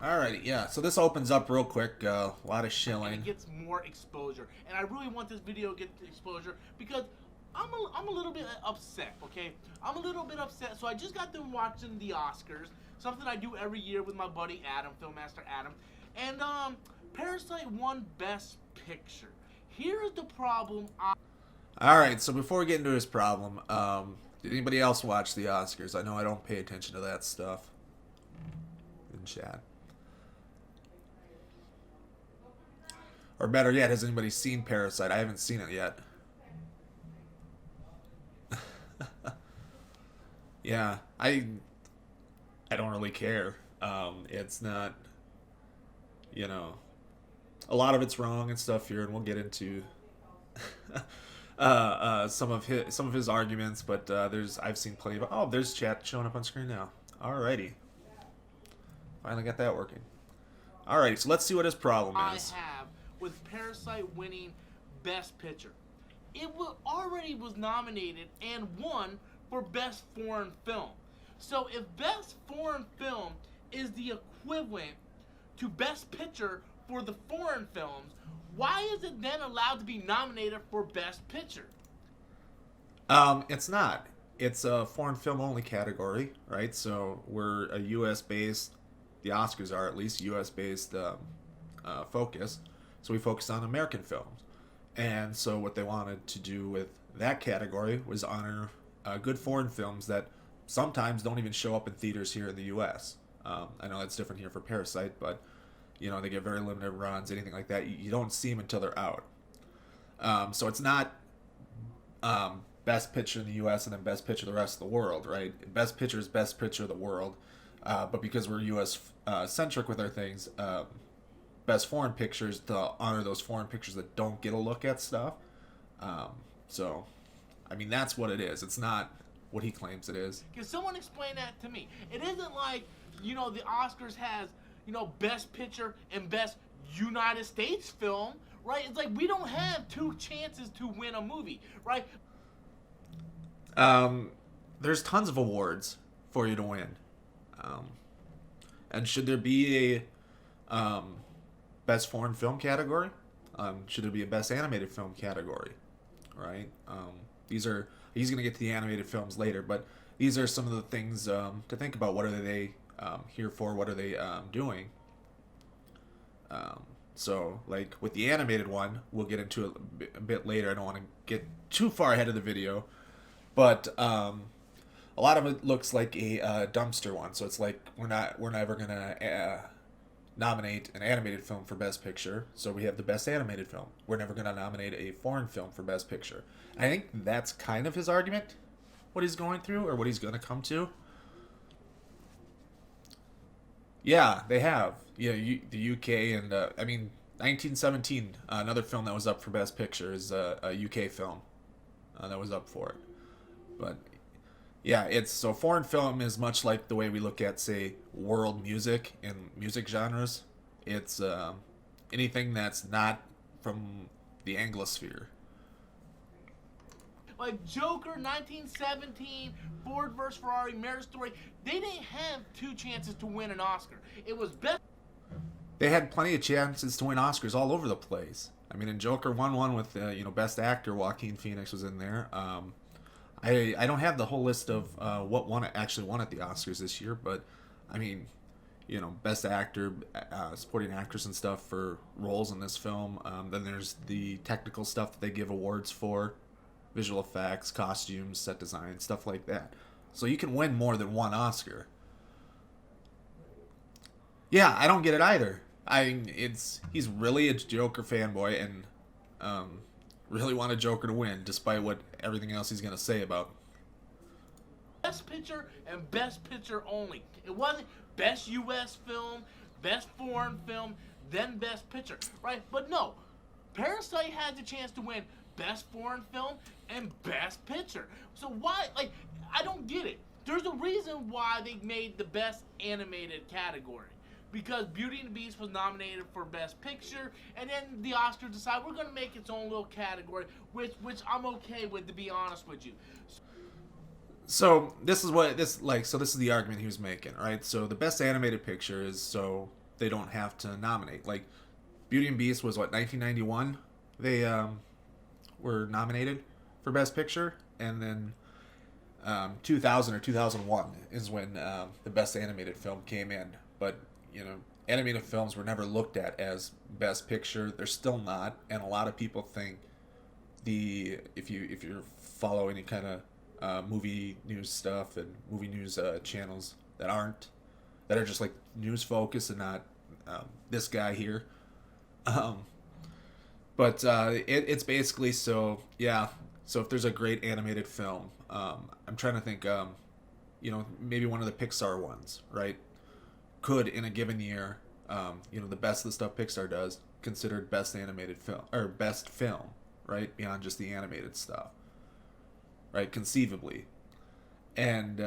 Alrighty, yeah. So this opens up real quick. A lot of And it shilling. gets more exposure. And I really want this video to get exposure because I'm a little bit upset, okay? I'm a little bit upset. So I just got done watching the Oscars, something I do every year with my buddy Adam, Filmmaster Adam. And Parasite won Best Picture. Here is the problem. All right. So before we get into his problem, did anybody else watch the Oscars? I know I don't pay attention to that stuff in chat. Or better yet, has anybody seen Parasite? I haven't seen it yet. Yeah, I don't really care. It's not, you know, a lot of it's wrong and stuff here, and we'll get into some of his arguments. But I've seen plenty of. Oh, there's chat showing up on screen now. Alrighty, finally got that working. Alrighty, so let's see what his problem I is. have with Parasite winning Best Picture. It already was nominated and won for Best Foreign Film. So if Best Foreign Film is the equivalent to Best Picture for the foreign films, why is it then allowed to be nominated for Best Picture? It's not. It's a foreign film only category, right? So we're a U.S. based. The Oscars are at least U.S. based focus. So we focus on American films. And so what they wanted to do with that category was honor good foreign films that sometimes don't even show up in theaters here in the U.S. I know that's different here for Parasite, but they get very limited runs, anything like that. You don't see them until they're out. So it's not Best Picture in the U.S. and then Best Picture the rest of the world, right? Best Picture is Best Picture of the world, but because we're U.S. Centric with our things, Best Foreign Pictures to honor those foreign pictures that don't get a look at stuff. So, I mean, that's what it is. It's not what he claims it is. Can someone explain that to me? It isn't like, the Oscars has, Best Picture and Best United States Film, right? It's like we don't have two chances to win a movie, right? There's tons of awards for you to win. And should there be a Best Foreign Film category? Should there be a Best Animated Film category? Right? He's going to get to the animated films later, but these are some of the things to think about. What are they here for? What are they doing? So, like with the animated one, we'll get into it a bit later. I don't want to get too far ahead of the video, but a lot of it looks like a dumpster one. So it's like we're never gonna nominate an animated film for Best Picture. So we have the Best Animated Film. We're never gonna nominate a foreign film for Best Picture. And I think that's kind of his argument, what he's going through or what he's gonna come to. Yeah, they have. Yeah, the UK and 1917, another film that was up for Best Picture is a UK film that was up for it. But yeah, so foreign film is much like the way we look at, say, world music and music genres. It's anything that's not from the Anglosphere. Like Joker, 1917, Ford vs. Ferrari, Marriage Story, they didn't have two chances to win an Oscar. It was best. They had plenty of chances to win Oscars all over the place. I mean, and Joker won one with Best Actor. Joaquin Phoenix was in there. I don't have the whole list of what actually won at the Oscars this year, but I mean, Best Actor, supporting actress and stuff for roles in this film. Then there's the technical stuff that they give awards for, visual effects, costumes, set design, stuff like that. So you can win more than one Oscar. Yeah, I don't get it either. He's really a Joker fanboy and really want a Joker to win, despite what everything else he's gonna say about. Best Picture and Best Picture only. It wasn't Best U.S. Film, Best Foreign Film, then Best Picture, right? But no, Parasite had the chance to win Best Foreign Film and Best Picture. So why, I don't get it. There's a reason why they made the Best Animated category. Because Beauty and the Beast was nominated for Best Picture, and then the Oscars decided we're going to make its own little category, which I'm okay with, to be honest with you. So this is the argument he was making, right? So the Best Animated Picture is they don't have to nominate. Like Beauty and Beast was what, 1991? They were nominated for Best Picture, and then 2000 or 2001 is when the Best Animated Film came in. But animated films were never looked at as Best Picture. They're still not, and a lot of people think if you follow any kind of movie news stuff and movie news channels that are just like news focused and not this guy here. But it's basically so if there's a great animated film, I'm trying to think, maybe one of the Pixar ones, right? Could in a given year, the best of the stuff Pixar does, considered best animated film or best film, right? Beyond just the animated stuff, right? Conceivably, and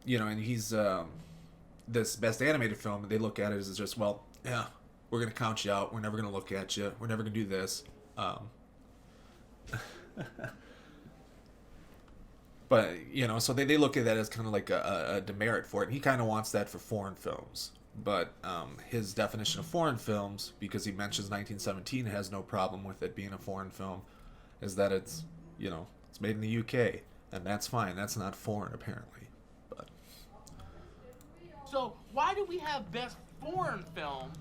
and he's this best animated film. They look at it as just, well, yeah, we're gonna count you out. We're never gonna look at you. We're never gonna do this. But so they look at that as kind of like a demerit for it. And he kind of wants that for foreign films. But his definition of foreign films, because he mentions 1917 has no problem with it being a foreign film, is that it's it's made in the UK, and that's fine. That's not foreign apparently. But so why do we have best foreign film,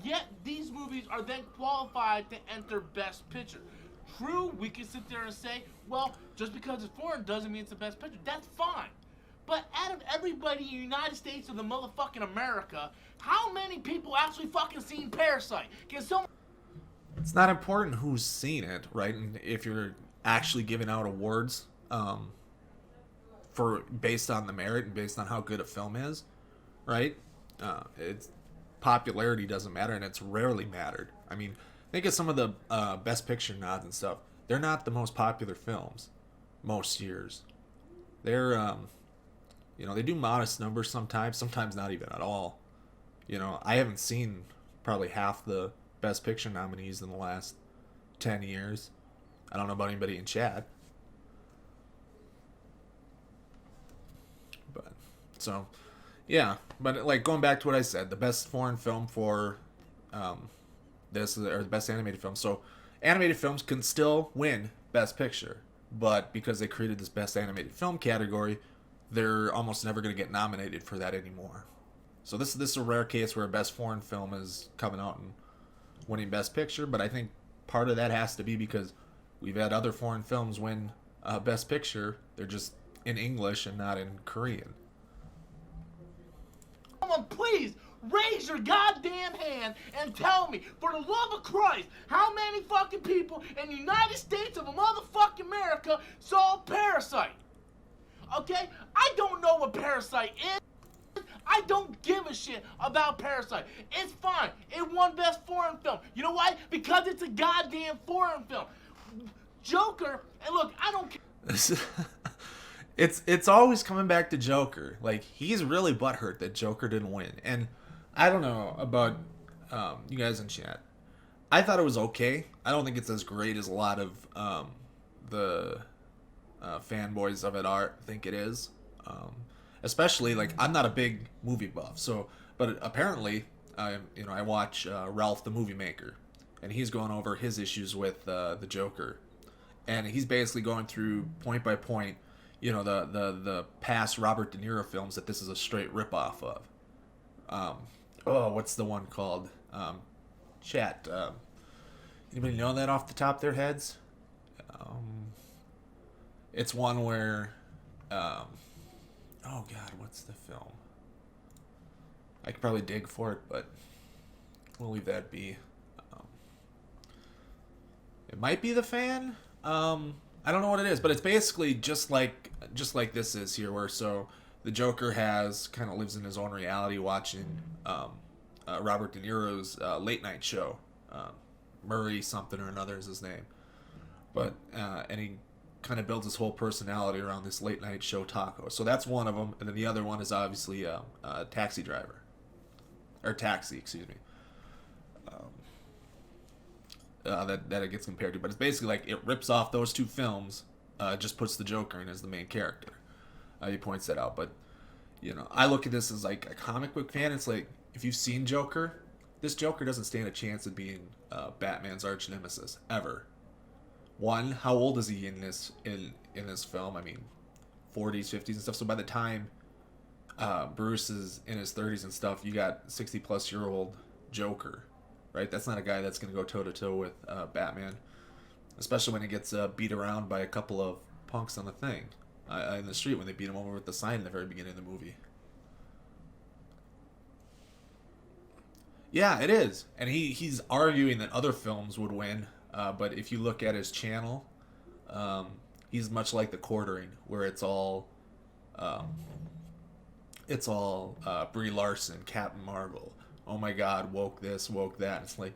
yet these movies are then qualified to enter Best Picture? True, we can sit there and say, well, just because it's foreign doesn't mean it's the Best Picture. That's fine. But out of everybody in the United States or the motherfucking America, how many people actually fucking seen Parasite? It's not important who's seen it, right? And if you're actually giving out awards based on the merit and based on how good a film is, right? It's popularity doesn't matter, and it's rarely mattered. I mean, think of some of the Best Picture nods and stuff. They're not the most popular films most years. They're they do modest numbers sometimes not even at all. I haven't seen probably half the Best Picture nominees in the last 10 years. I don't know about anybody in chat. But so yeah, but like going back to what I said, the best foreign film for this or the best animated film. So animated films can still win Best Picture, but because they created this best animated film category, they're almost never going to get nominated for that anymore. So this is a rare case where a best foreign film is coming out and winning Best Picture, but I think part of that has to be because we've had other foreign films win Best Picture. They're just in English and not in Korean. Someone please raise your goddamn hand and tell me, for the love of Christ, how many fucking people in the United States of motherfucking America saw Parasite? Okay? I don't know what Parasite is. I don't give a shit about Parasite. It's fine. It won Best Foreign Film. You know why? Because it's a goddamn foreign film. Joker, and look, I don't care. It's always coming back to Joker. Like, he's really butthurt that Joker didn't win. And I don't know about you guys in chat. I thought it was okay. I don't think it's as great as a lot of the fanboys of it think it is. Especially, like, I'm not a big movie buff. But apparently, I watch Ralph the Movie Maker. And he's going over his issues with the Joker. And he's basically going through point by point, the past Robert De Niro films that this is a straight ripoff of. What's the one called? Chat. Anybody know that off the top of their heads? It's one where, oh God, what's the film? I could probably dig for it, but we'll leave that be. It might be The Fan. I don't know what it is, but it's basically just like this is here, where so the Joker kind of lives in his own reality, watching Robert De Niro's late night show. Murray something or another is his name, but and he kind of builds his whole personality around this late night show taco. So that's one of them, and then the other one is obviously Taxi Driver, or Taxi, excuse me. That it gets compared to, but it's basically like it rips off those two films, just puts the Joker in as the main character. He points that out, but I look at this as like a comic book fan. It's like, if you've seen Joker, this Joker doesn't stand a chance of being Batman's arch nemesis ever. One, how old is he in this film? I mean, 40s, 50s, and stuff. So by the time Bruce is in his 30s and stuff, you got 60-plus-year-old Joker, right? That's not a guy that's going to go toe-to-toe with Batman, especially when he gets beat around by a couple of punks on the thing in the street when they beat him over with the sign in the very beginning of the movie. Yeah, it is. And he's arguing that other films would win, but if you look at his channel, he's much like The Quartering, where it's all Brie Larson, Captain Marvel. Oh my God, woke this, woke that. It's like,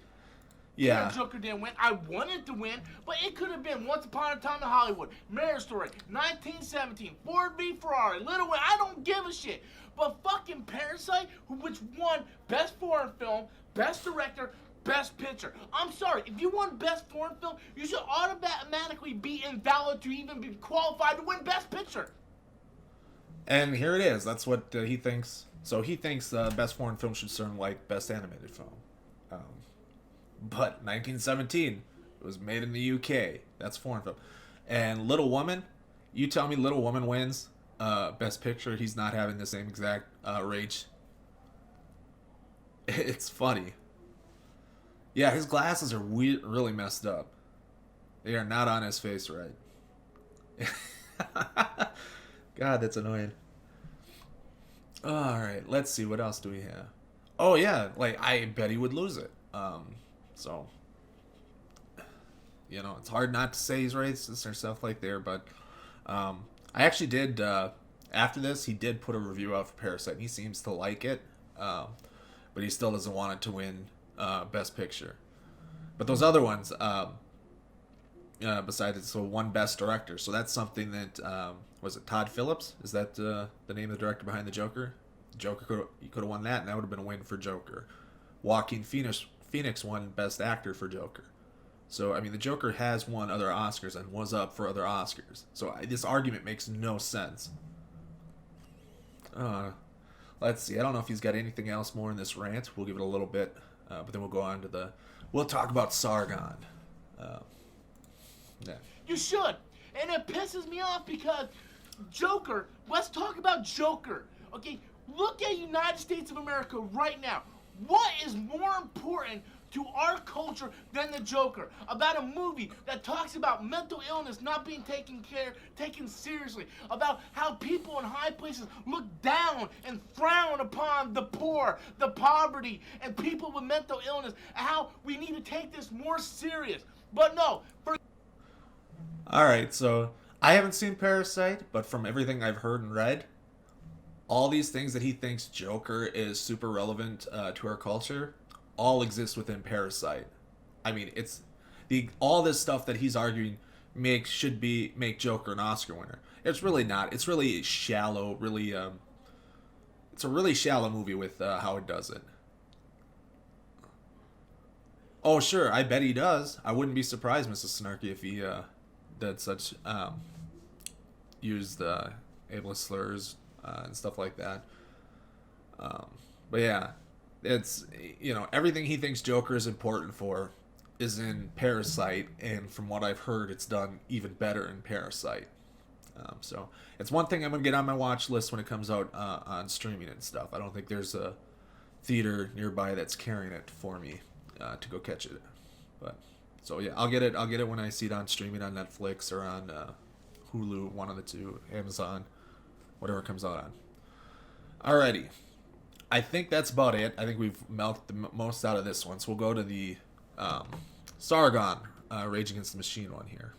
yeah. Joker didn't win. I wanted to win, but it could have been Once Upon a Time in Hollywood, Marriage Story, 1917, Ford v Ferrari, Little Women. I don't give a shit. But fucking Parasite, which won Best Foreign Film, Best Director, Best Picture. I'm sorry, if you won Best Foreign Film, you should automatically be invalid to even be qualified to win Best Picture. And here it is. That's what he thinks. So he thinks Best Foreign Film should serve like Best Animated Film. But 1917, it was made in the UK. That's foreign film. And Little Woman, you tell me Little Woman wins Best Picture. He's not having the same exact rage. It's funny. Yeah, his glasses are really messed up. They are not on his face right. God, that's annoying. All right, let's see. What else do we have? Oh, yeah. Like, I bet he would lose it. So, it's hard not to say he's racist or stuff like there, but I actually did, after this, he did put a review out for Parasite, and he seems to like it, but he still doesn't want it to win Best Picture. But those other ones, besides it, so one Best Director, so that's something that, was it Todd Phillips? Is that the name of the director behind the Joker? Joker could have won that, and that would have been a win for Joker. Joaquin Phoenix won Best Actor for Joker. So, I mean, the Joker has won other Oscars and was up for other Oscars. So, this argument makes no sense. Let's see. I don't know if he's got anything else more in this rant. We'll give it a little bit, but then we'll go on to we'll talk about Sargon. Yeah. You should. And it pisses me off because Joker, let's talk about Joker. Okay, look at United States of America right now. What is more important to our culture than the Joker? About a movie that talks about mental illness not being taken seriously. About how people in high places look down and frown upon the poor, the poverty, and people with mental illness. And how we need to take this more serious. But no. Alright, so I haven't seen Parasite, but from everything I've heard and read, all these things that he thinks Joker is super relevant to our culture all exist within Parasite. I mean, it's all this stuff that he's arguing should make Joker an Oscar winner. It's really not. It's really shallow. Really, it's a really shallow movie with how it does it. Oh, sure. I bet he does. I wouldn't be surprised, Mrs. Snarky, if he did such used ableist slurs. And stuff like that. But yeah, it's, everything he thinks Joker is important for is in Parasite, and from what I've heard, it's done even better in Parasite. So it's one thing I'm going to get on my watch list when it comes out on streaming and stuff. I don't think there's a theater nearby that's carrying it for me to go catch it. But so yeah, I'll get it when I see it on streaming on Netflix or on Hulu, one of the two, Amazon. Whatever comes out on. Alrighty. I think that's about it. I think we've milked the most out of this one. So we'll go to the Sargon, Rage Against the Machine one here.